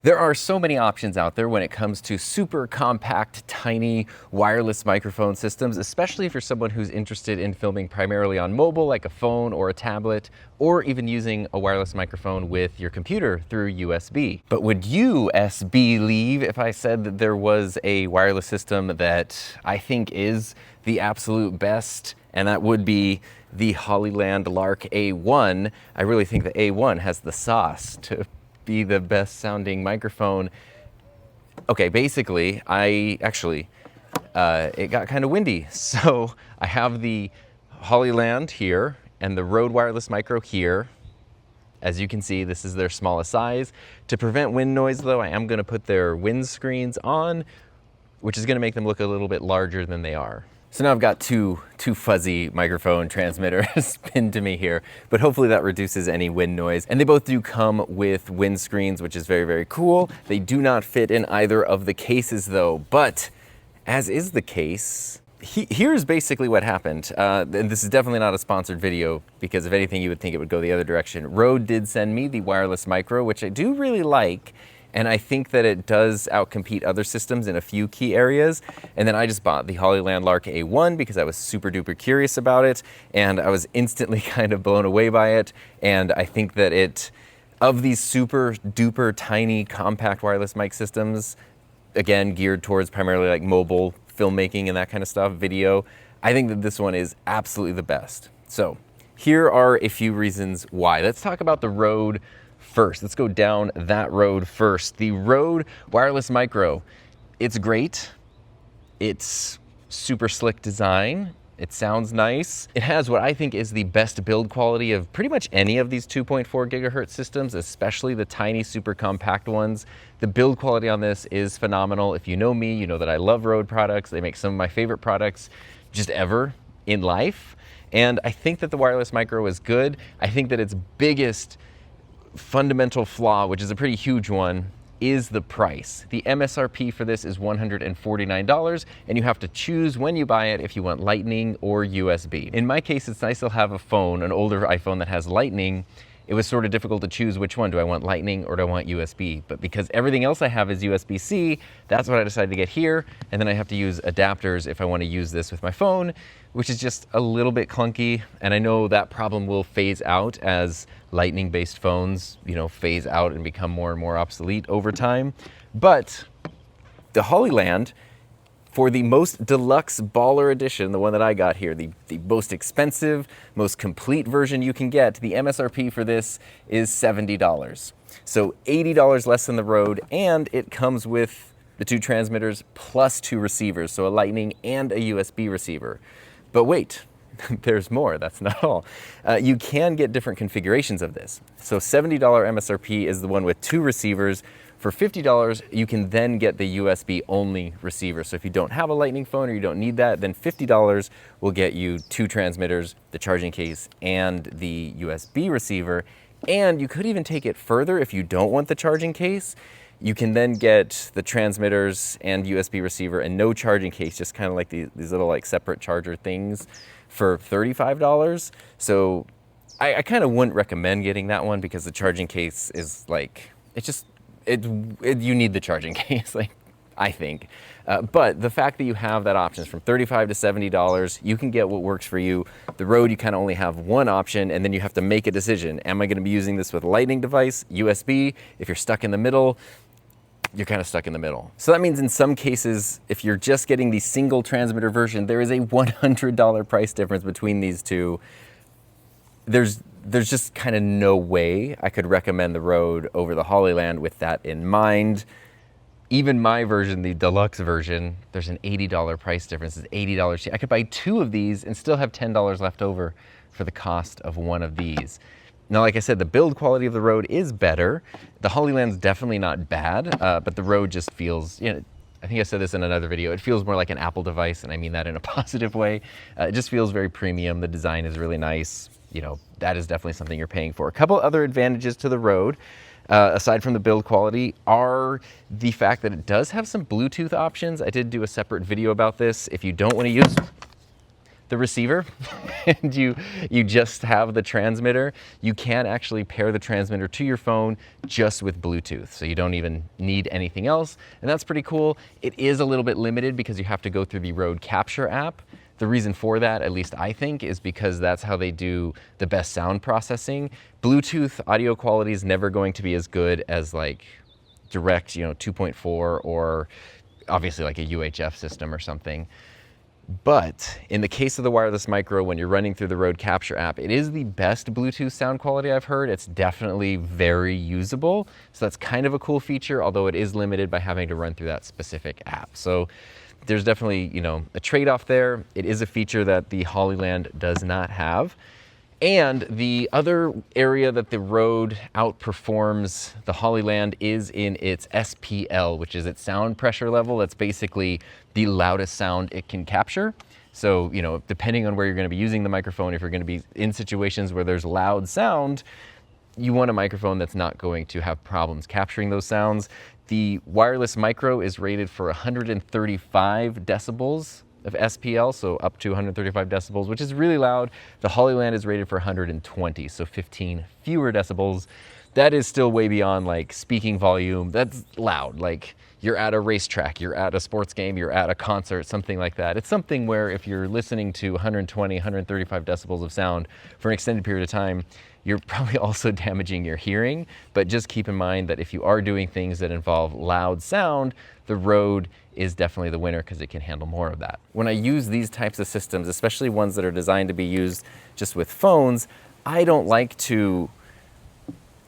There are so many options out there when it comes to super compact, tiny wireless microphone systems, especially if you're someone who's interested in filming primarily on mobile, like a phone or a tablet, or even using a wireless microphone with your computer through USB. But would you believe if I said that there was a wireless system that I think is the absolute best, and that would be the Hollyland Lark A1? I really think the A1 has the sauce to be the best sounding microphone. Okay, basically, it got kind of windy. So I have the Hollyland here and the Rode Wireless Micro here. As you can see, this is their smallest size. To prevent wind noise though, I am gonna put their wind screens on, which is gonna make them look a little bit larger than they are. So now I've got two fuzzy microphone transmitters pinned to me here, but hopefully that reduces any wind noise. And they both do come with wind screens, which is very, very cool. They do not fit in either of the cases though, but as is the case, here's basically what happened. And this is definitely not a sponsored video because if anything, you would think it would go the other direction. Rode did send me the wireless micro, which I do really like. And I think that it does outcompete other systems in a few key areas. And then I just bought the Hollyland Lark A1 because I was super duper curious about it. And I was instantly kind of blown away by it. And I think that of these super duper tiny compact wireless mic systems, again, geared towards primarily like mobile filmmaking and that kind of stuff, video, I think that this one is absolutely the best. So here are a few reasons why. Let's talk about the Rode first. Let's go down that road first. The Rode Wireless Micro. It's great. It's super slick design. It sounds nice. It has what I think is the best build quality of pretty much any of these 2.4 gigahertz systems, especially the tiny super compact ones. The build quality on this is phenomenal. If you know me, you know that I love Rode products. They make some of my favorite products just ever in life. And I think that the Wireless Micro is good. I think that its biggest fundamental flaw, which is a pretty huge one, is the price. The MSRP for this is $149, and you have to choose when you buy it if you want Lightning or USB. In my case, it's nice to have a phone, an older iPhone that has Lightning. It was sort of difficult to choose which one. Do I want Lightning or do I want USB? But because everything else I have is USB-C, that's what I decided to get here. And then I have to use adapters if I want to use this with my phone, which is just a little bit clunky. And I know that problem will phase out as Lightning-based phones, phase out and become more and more obsolete over time. But the Hollyland, for the most deluxe baller edition, the one that I got here, the most expensive, most complete version you can get, the MSRP for this is $70. So $80 less than the Rode, and it comes with the two transmitters plus two receivers, so a Lightning and a USB receiver. But wait, there's more, that's not all. You can get different configurations of this. So $70 MSRP is the one with two receivers. For $50, you can then get the USB-only receiver. So if you don't have a Lightning phone or you don't need that, then $50 will get you two transmitters, the charging case, and the USB receiver. And you could even take it further if you don't want the charging case. You can then get the transmitters and USB receiver and no charging case, just kind of like these little like separate charger things for $35. So I kind of wouldn't recommend getting that one because the charging case is like, you need the charging case, like, I think. But the fact that you have that option is from $35 to $70, you can get what works for you. The Rode, you kind of only have one option, and then you have to make a decision. Am I going to be using this with a Lightning device, USB? If you're stuck in the middle, you're kind of stuck in the middle. So that means in some cases, if you're just getting the single transmitter version, there is a $100 price difference between these two. There's just kind of no way I could recommend the Rode over the Hollyland with that in mind. Even my version, the deluxe version, there's an $80 price difference. It's $80. I could buy two of these and still have $10 left over for the cost of one of these. Now, like I said, the build quality of the Rode is better. The Hollyland's definitely not bad, but the Rode just feels, I think I said this in another video, it feels more like an Apple device, and I mean that in a positive way. It just feels very premium. The design is really nice. That is definitely something you're paying for. A couple other advantages to the Rode, aside from the build quality, are the fact that it does have some Bluetooth options. I did do a separate video about this. If you don't want to use the receiver and you just have the transmitter, you can actually pair the transmitter to your phone just with Bluetooth. So you don't even need anything else. And that's pretty cool. It is a little bit limited because you have to go through the Rode Capture app. The reason for that, at least I think, is because that's how they do the best sound processing. Bluetooth audio quality is never going to be as good as like direct, 2.4 or obviously like a UHF system or something. But in the case of the wireless micro, when you're running through the Rode Capture app, it is the best Bluetooth sound quality I've heard. It's definitely very usable. So that's kind of a cool feature, although it is limited by having to run through that specific app. So there's definitely, a trade-off there. It is a feature that the Hollyland does not have. And the other area that the Rode outperforms the Hollyland is in its SPL, which is its sound pressure level. That's basically the loudest sound it can capture. So, depending on where you're going to be using the microphone, if you're going to be in situations where there's loud sound, you want a microphone that's not going to have problems capturing those sounds. The wireless micro is rated for 135 decibels of SPL, so up to 135 decibels, which is really loud. The Hollyland is rated for 120, so 15 fewer decibels. That is still way beyond like speaking volume. That's loud. Like you're at a racetrack, you're at a sports game, you're at a concert, something like that. It's something where if you're listening to 120, 135 decibels of sound for an extended period of time, you're probably also damaging your hearing. But just keep in mind that if you are doing things that involve loud sound, the Rode is definitely the winner because it can handle more of that. When I use these types of systems, especially ones that are designed to be used just with phones, I don't like to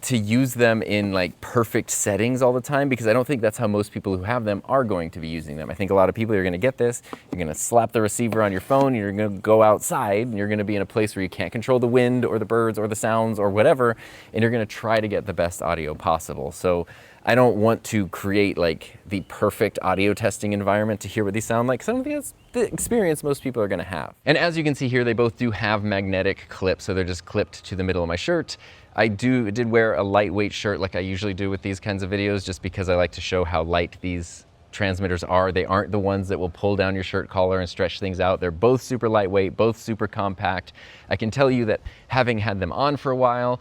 use them in like perfect settings all the time because I don't think that's how most people who have them are going to be using them. I think a lot of people are going to get this, you're going to slap the receiver on your phone, you're going to go outside and you're going to be in a place where you can't control the wind or the birds or the sounds or whatever, and you're going to try to get the best audio possible. So I don't want to create like the perfect audio testing environment to hear what these sound like, because I don't think that's the experience most people are going to have. And as you can see here, they both do have magnetic clips, so they're just clipped to the middle of my shirt. I did wear a lightweight shirt like I usually do with these kinds of videos, just because I like to show how light these transmitters are. They aren't the ones that will pull down your shirt collar and stretch things out. They're both super lightweight, both super compact. I can tell you that having had them on for a while,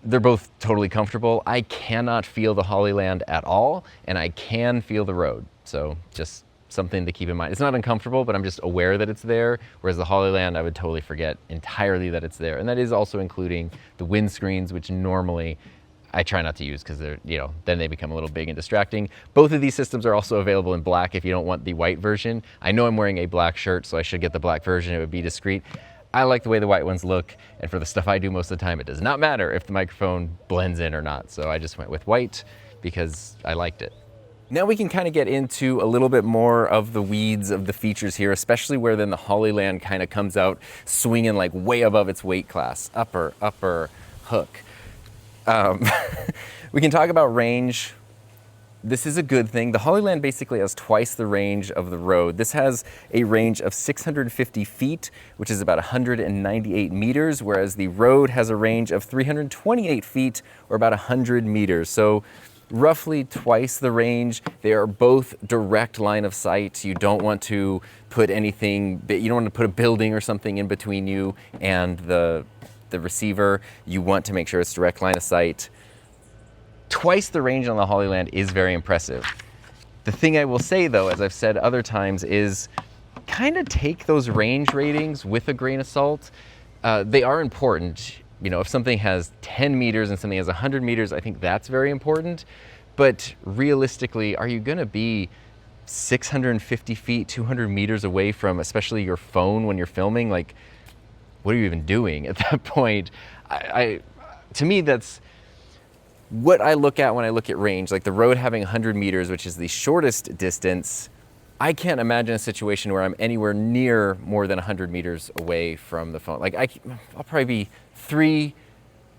they're both totally comfortable. I cannot feel the Hollyland at all, and I can feel the Rode. So just something to keep in mind. It's not uncomfortable, but I'm just aware that it's there, whereas the Hollyland, I would totally forget entirely that it's there. And that is also including the windscreens, which normally I try not to use because they're, then they become a little big and distracting. Both of these systems are also available in black if you don't want the white version. I know I'm wearing a black shirt, so I should get the black version. It would be discreet. I like the way the white ones look, and for the stuff I do most of the time, it does not matter if the microphone blends in or not. So I just went with white because I liked it. Now we can kind of get into a little bit more of the weeds of the features here, especially where then the Hollyland kind of comes out swinging like way above its weight class. Upper hook. We can talk about range. This is a good thing. The Hollyland basically has twice the range of the Rode. This has a range of 650 feet, which is about 198 meters, whereas the Rode has a range of 328 feet, or about 100 meters. So roughly twice the range. They are both direct line of sight. You don't want to put anything, you don't want to put a building or something in between you and the receiver. You want to make sure it's direct line of sight. Twice the range on the Hollyland is very impressive. The thing I will say though, as I've said other times, is kind of take those range ratings with a grain of salt. They are important. If something has 10 meters and something has 100 meters, I think that's very important. But realistically, are you going to be 650 feet, 200 meters away from, especially your phone when you're filming? Like, what are you even doing at that point? To me, that's what I look at when I look at range. Like the Rode having 100 meters, which is the shortest distance, I can't imagine a situation where I'm anywhere near more than 100 meters away from the phone. Like I'll probably be 3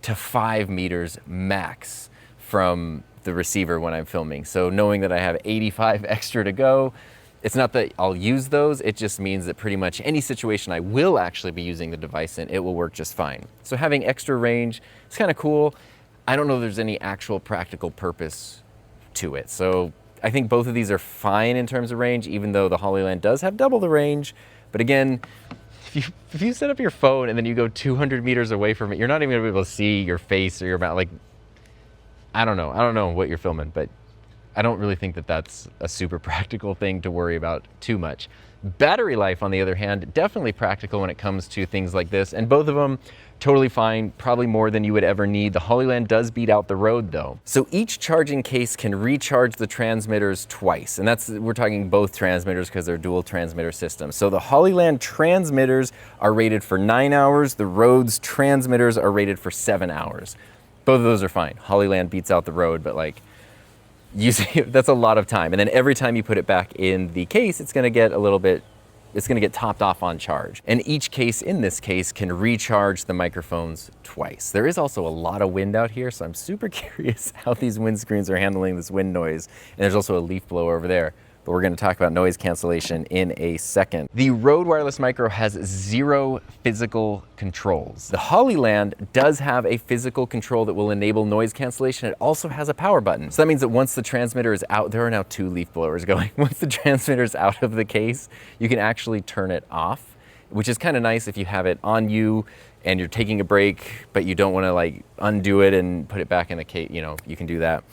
to 5 meters max from the receiver when I'm filming. So knowing that I have 85 extra to go, it's not that I'll use those, it just means that pretty much any situation I will actually be using the device in, it will work just fine. So having extra range, it's kind of cool. I don't know if there's any actual practical purpose to it. So I think both of these are fine in terms of range, even though the Hollyland does have double the range. But again, if if you set up your phone and then you go 200 meters away from it, you're not even gonna be able to see your face or your mouth. Like, I don't know what you're filming, but I don't really think that that's a super practical thing to worry about too much. Battery life, on the other hand, definitely practical when it comes to things like this, and both of them totally fine, probably more than you would ever need. The Hollyland does beat out the Rode though. So each charging case can recharge the transmitters twice, and we're talking both transmitters because they're dual transmitter systems. So the Hollyland transmitters are rated for 9 hours, the Rode's transmitters are rated for 7 hours. Both of those are fine. Hollyland beats out the Rode, but like, that's a lot of time. And then every time you put it back in the case, it's gonna get topped off on charge. And each case in this case can recharge the microphones twice. There is also a lot of wind out here, so I'm super curious how these windscreens are handling this wind noise. And there's also a leaf blower over there. But we're gonna talk about noise cancellation in a second. The Rode Wireless Micro has 0 physical controls. The Hollyland does have a physical control that will enable noise cancellation. It also has a power button. So that means that once the transmitter is out, there are now 2 leaf blowers going. Once the transmitter is out of the case, you can actually turn it off, which is kind of nice if you have it on you and you're taking a break, but you don't wanna like undo it and put it back in the case, you know, you can do that.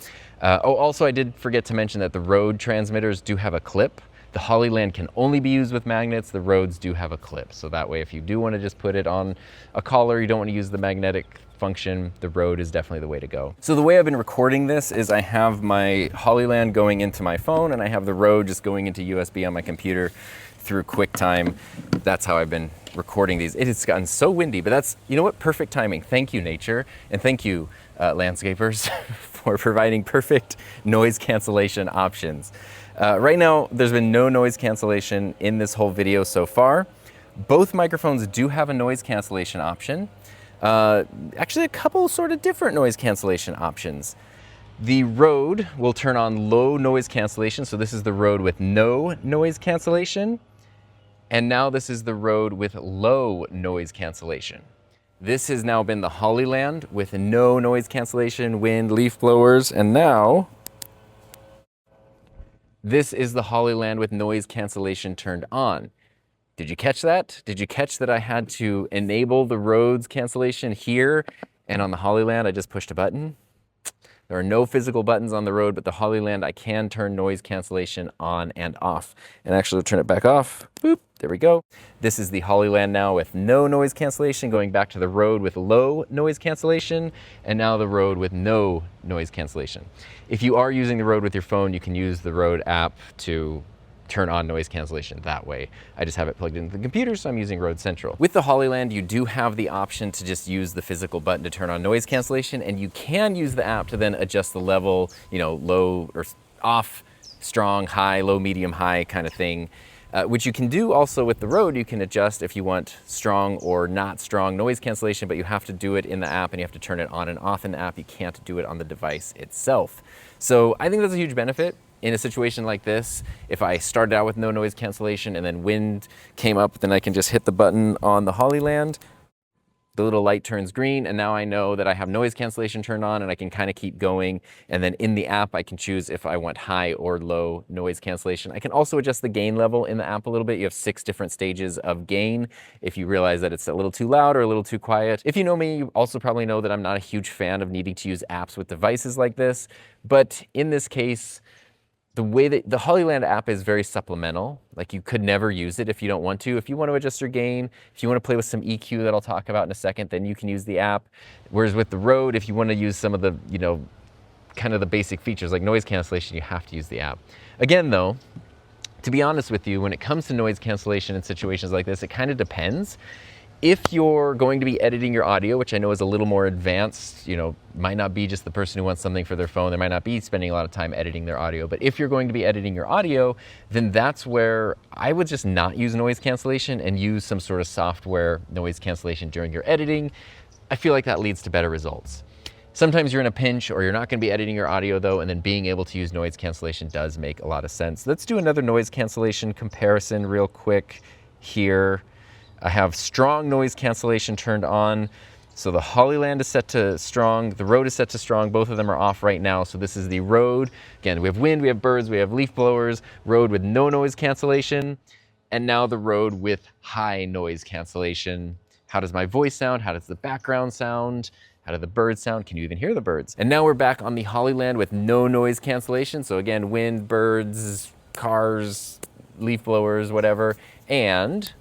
Also, I did forget to mention that the Rode transmitters do have a clip. The Hollyland can only be used with magnets. The Rodes do have a clip. So that way, if you do want to just put it on a collar, you don't want to use the magnetic function, the Rode is definitely the way to go. So the way I've been recording this is I have my Hollyland going into my phone and I have the Rode just going into USB on my computer through QuickTime. That's how I've been recording these. It has gotten so windy, but that's, you know what, perfect timing. Thank you, nature, and thank you, landscapers, for providing perfect noise cancellation options. Right now, there's been no noise cancellation in this whole video so far. Both microphones do have a noise cancellation option. Actually, a couple sort of different noise cancellation options. The Rode will turn on low noise cancellation. So this is the Rode with no noise cancellation. And now this is the Rode with low noise cancellation. This has now been the Hollyland with no noise cancellation, wind, leaf blowers, and now this is the Hollyland with noise cancellation turned on. Did you catch that? Did you catch that I had to enable the Rode's cancellation here, and on the Hollyland I just pushed a button? There are no physical buttons on the Rode, but the Hollyland I can turn noise cancellation on and off. And actually, turn it back off. Boop, there we go. This is the Hollyland now with no noise cancellation, going back to the Rode with low noise cancellation, and now the Rode with no noise cancellation. If you are using the Rode with your phone, you can use the Rode app to turn on noise cancellation that way. I just have it plugged into the computer, so I'm using Rode Central. With the Hollyland, you do have the option to just use the physical button to turn on noise cancellation, and you can use the app to then adjust the level, you know, low or off, strong, high, low, medium, high kind of thing, which you can do also with the Rode. You can adjust if you want strong or not strong noise cancellation, but you have to do it in the app and you have to turn it on and off in the app. You can't do it on the device itself. So I think that's a huge benefit. In a situation like this, if I started out with no noise cancellation and then wind came up, then I can just hit the button on the Hollyland. The little light turns green, and now I know that I have noise cancellation turned on, and I can kind of keep going. And then in the app, I can choose if I want high or low noise cancellation. I can also adjust the gain level in the app a little bit. You have 6 different stages of gain if you realize that it's a little too loud or a little too quiet. If you know me, you also probably know that I'm not a huge fan of needing to use apps with devices like this. But in this case, the way that the Hollyland app is very supplemental, like you could never use it if you don't want to. If you want to adjust your gain, if you want to play with some EQ that I'll talk about in a second, then you can use the app. Whereas with the Rode, if you want to use some of the, you know, kind of the basic features like noise cancellation, you have to use the app. Again though, to be honest with you, when it comes to noise cancellation in situations like this, it kind of depends. If you're going to be editing your audio, which I know is a little more advanced, you know, might not be just the person who wants something for their phone, they might not be spending a lot of time editing their audio, but if you're going to be editing your audio, then that's where I would just not use noise cancellation and use some sort of software noise cancellation during your editing. I feel like that leads to better results. Sometimes you're in a pinch or you're not going to be editing your audio though, and then being able to use noise cancellation does make a lot of sense. Let's do another noise cancellation comparison real quick here. I have strong noise cancellation turned on. So the Hollyland is set to strong, the Rode is set to strong, both of them are off right now. So this is the Rode. Again, we have wind, we have birds, we have leaf blowers, Rode with no noise cancellation. and now the Rode with high noise cancellation. How does my voice sound? How does the background sound? How do the birds sound? Can you even hear the birds? And now we're back on the Hollyland with no noise cancellation. So again, wind, birds, cars, leaf blowers, whatever. And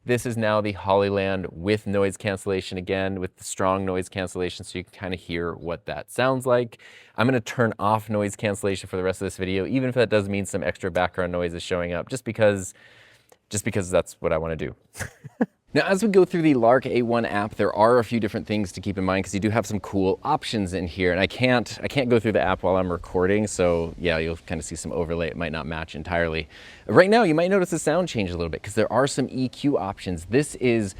this is now the Hollyland with noise cancellation again, with the strong noise cancellation, so you can kind of hear what that sounds like. I'm gonna turn off noise cancellation for the rest of this video, even if that does mean some extra background noise is showing up, just because that's what I wanna do. Now, as we go through the Lark A1 app, there are a few different things to keep in mind because you do have some cool options in here. And I can't go through the app while I'm recording. So yeah, you'll kind of see some overlay. It might not match entirely. Right now, you might notice the sound change a little bit because there are some EQ options. This is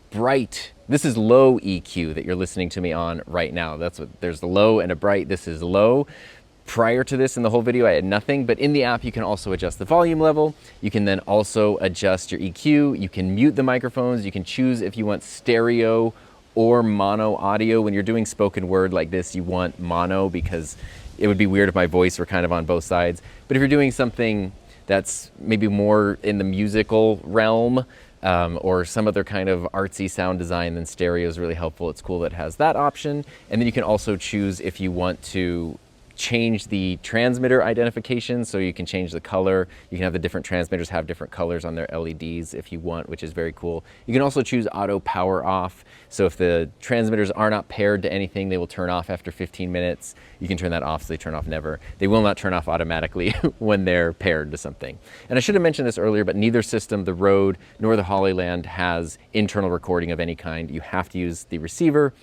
bright. This is low EQ that you're listening to me on right now. There's the low and a bright. This is low. Prior to this in the whole video, I had nothing, but in the app, you can also adjust the volume level. You can then also adjust your EQ. You can mute the microphones. You can choose if you want stereo or mono audio. When you're doing spoken word like this, you want mono because it would be weird if my voice were kind of on both sides. But if you're doing something that's maybe more in the musical realm, or some other kind of artsy sound design, then stereo is really helpful. It's cool that it has that option. And then you can also choose if you want to change the transmitter identification, so you can change the color. You can have the different transmitters have different colors on their LEDs if you want, which is very cool. You can also choose auto power off. So if the transmitters are not paired to anything, they will turn off after 15 minutes. You can turn that off so they turn off never. They will not turn off automatically when they're paired to something. And I should have mentioned this earlier, but neither system, the Rode nor the Hollyland, has internal recording of any kind. You have to use the receiver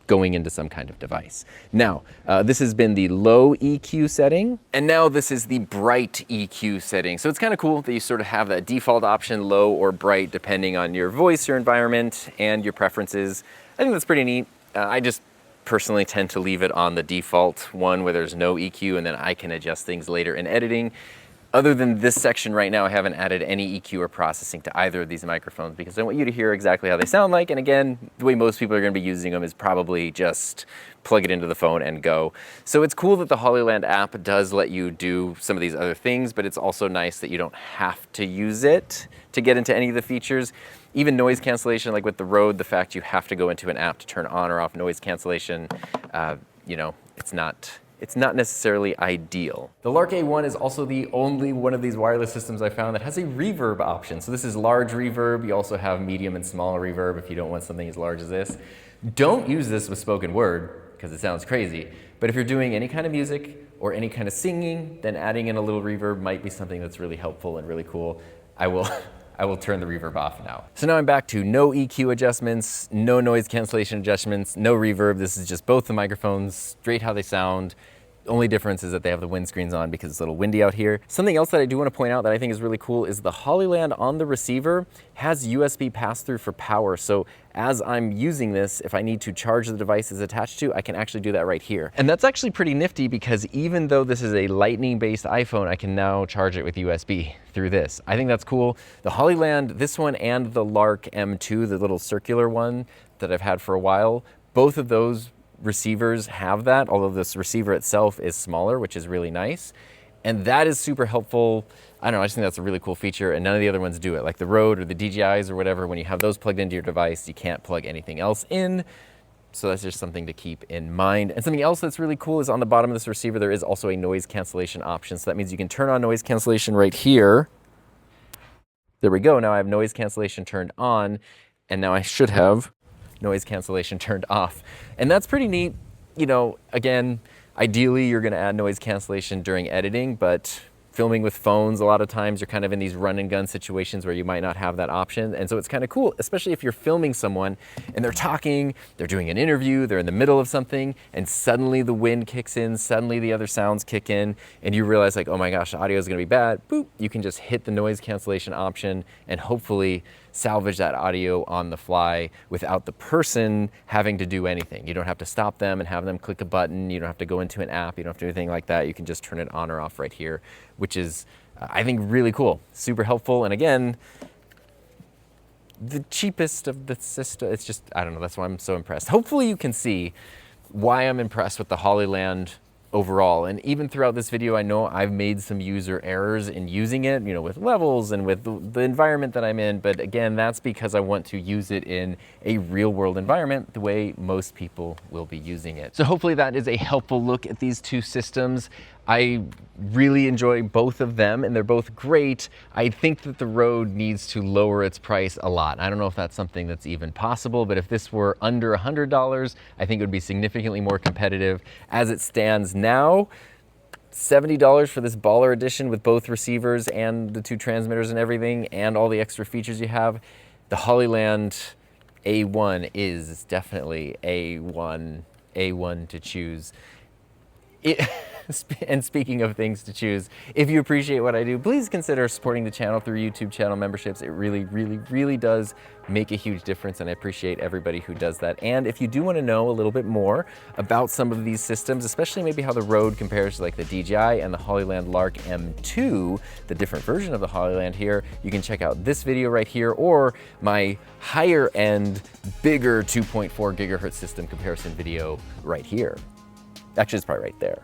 going into some kind of device. Now, this has been the low EQ setting, and now this is the bright EQ setting. So it's kind of cool that you sort of have that default option, low or bright, depending on your voice, your environment, and your preferences. I think that's pretty neat. I just personally tend to leave it on the default one where there's no EQ, and then I can adjust things later in editing. Other than this section right now, I haven't added any EQ or processing to either of these microphones because I want you to hear exactly how they sound like. And again, the way most people are going to be using them is probably just plug it into the phone and go. So it's cool that the Hollyland app does let you do some of these other things, but it's also nice that you don't have to use it to get into any of the features. Even noise cancellation, like with the Rode, the fact you have to go into an app to turn on or off noise cancellation, you know, it's not necessarily ideal. The Lark A1 is also the only one of these wireless systems I found that has a reverb option. So this is large reverb. You also have medium and small reverb if you don't want something as large as this. Don't use this with spoken word because it sounds crazy. But if you're doing any kind of music or any kind of singing, then adding in a little reverb might be something that's really helpful and really cool. I will turn the reverb off now. So now I'm back to no EQ adjustments, no noise cancellation adjustments, no reverb. This is just both the microphones, straight how they sound. The only difference is that they have the windscreens on because it's a little windy out here. Something else that I do want to point out that I think is really cool is the Hollyland on the receiver has USB pass-through for power. So as I'm using this, if I need to charge the device it's attached to, I can actually do that right here. And that's actually pretty nifty because even though this is a lightning-based iPhone, I can now charge it with USB through this. I think that's cool. The Hollyland, this one and the Lark M2, the little circular one that I've had for a while, both of those receivers have that, although this receiver itself is smaller, which is really nice. And that is super helpful. I don't know, I just think that's a really cool feature, and none of the other ones do it. Like the Rode or the DJIs or whatever, when you have those plugged into your device, you can't plug anything else in. So that's just something to keep in mind. And something else that's really cool is on the bottom of this receiver, there is also a noise cancellation option. So that means you can turn on noise cancellation right here. There we go, now I have noise cancellation turned on, and now I should have noise cancellation turned off. And that's pretty neat. You know, again, ideally you're gonna add noise cancellation during editing, but filming with phones, a lot of times you're kind of in these run and gun situations where you might not have that option. And so it's kind of cool, especially if you're filming someone and they're talking, they're doing an interview, they're in the middle of something, and suddenly the wind kicks in, suddenly the other sounds kick in, and you realize like, oh my gosh, the audio is gonna be bad. Boop, you can just hit the noise cancellation option and hopefully salvage that audio on the fly without the person having to do anything. You don't have to stop them and have them click a button. You don't have to go into an app. You don't have to do anything like that. You can just turn it on or off right here, which is, I think, really cool, super helpful. And again, the cheapest of the system. It's just, I don't know, that's why I'm so impressed. Hopefully you can see why I'm impressed with the Hollyland overall. And even throughout this video, I know I've made some user errors in using it, you know, with levels and with the environment that I'm in. But again, that's because I want to use it in a real world environment the way most people will be using it. So hopefully that is a helpful look at these two systems. I really enjoy both of them and they're both great. I think that the Rode needs to lower its price a lot. I don't know if that's something that's even possible, but if this were under $100, I think it would be significantly more competitive. As it stands now, $70 for this baller edition with both receivers and the two transmitters and everything and all the extra features you have. The Hollyland A1 is definitely A1 to choose. And speaking of things to choose, if you appreciate what I do, please consider supporting the channel through YouTube channel memberships. It really does make a huge difference, and I appreciate everybody who does that. And if you do want to know a little bit more about some of these systems, especially maybe how the Rode compares to like the DJI and the Hollyland Lark M2, the different version of the Hollyland here, you can check out this video right here or my higher end, bigger 2.4 gigahertz system comparison video right here. Actually, it's probably right there.